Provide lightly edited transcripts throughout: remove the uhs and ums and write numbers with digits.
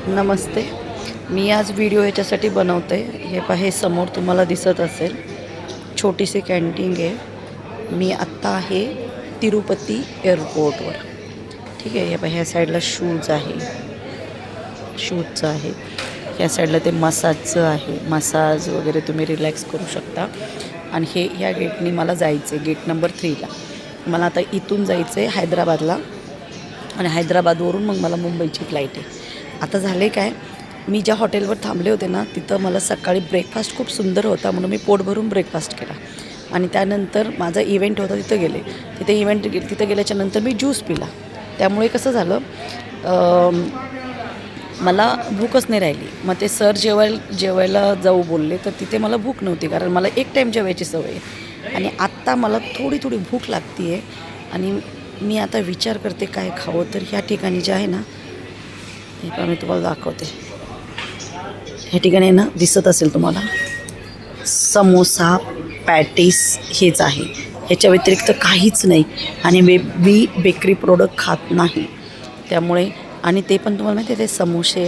नमस्ते. मी आज व्हिडिओ याच्यासाठी बनवते. हे समोर तुम्हाला दिसत असेल छोटीशी कॅन्टीन आहे. मी आत्ता आहे तिरुपती एअरपोर्टवर. ठीक आहे. ह्या साईडला शूजचं आहे. ह्या साईडला ते मसाजचं आहे. मसाज वगैरे तुम्ही रिलॅक्स करू शकता. आणि ह्या गेटनी मला जायचं आहे, गेट नंबर 3ला. मला आता इथून जायचं आहे हैदराबादला आणि हैदराबादवरून मग मला मुंबईची फ्लाईट आहे. आता झाले काय, मी ज्या हॉटेलवर थांबले होते ना, तिथं मला सकाळी ब्रेकफास्ट खूप सुंदर होता म्हणून मी पोट भरून ब्रेकफास्ट केला. आणि त्यानंतर माझा इव्हेंट होता, तिथं गेले. तिथं गेल्याच्या नंतर मी ज्यूस पिला. त्यामुळे कसं झालं, मला भूकच नाही राहिली. मग ते सर जेवायला जाऊ बोलले, तर तिथे मला भूक नव्हती, कारण मला एक टाईम जेवायची सवय आहे. आणि आत्ता मला थोडी भूक लागते आहे आणि मी आता विचार करते काय खावं. तर ह्या ठिकाणी जे आहे ना, हे पण मी तुम्हाला दाखवते. ह्या ठिकाणी ना दिसत असेल तुम्हाला, समोसा पॅटीस हेच आहे. ह्याच्या व्यतिरिक्त काहीच नाही. आणि मी बेकरी प्रोडक्ट खात नाही, त्यामुळे. आणि ते पण तुम्हाला माहिती आहे, ते समोसे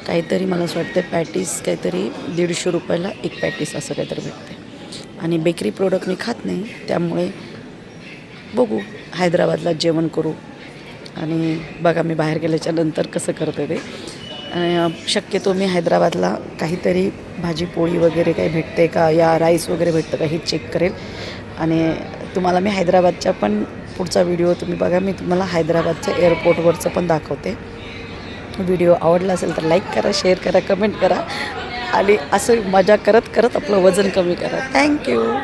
काहीतरी मला असं वाटतं पॅटीस काहीतरी 150 रुपयाला एक पॅटीस असं काहीतरी भेटते. आणि बेकरी प्रोडक्ट मी खात नाही, त्यामुळे बघू हैदराबादला जेवण करू. आणि बघा मी बाहेर गेल्याच्या नंतर कसं करते ते. शक्यतो मी हैदराबादला काहीतरी भाजी पोळी वगैरे काही भेटते का, या राईस वगैरे भेटतं का, हे चेक करेल. आणि तुम्हाला मी हैदराबादच्या पण पुढचा व्हिडिओ तुम्ही बघा, मी तुम्हाला हैदराबादच्या एअरपोर्टवरचं पण दाखवते. व्हिडिओ आवडला असेल तर लाईक करा, शेअर करा, कमेंट करा आणि असं मजा करत आपलं वजन कमी करा. थँक्यू.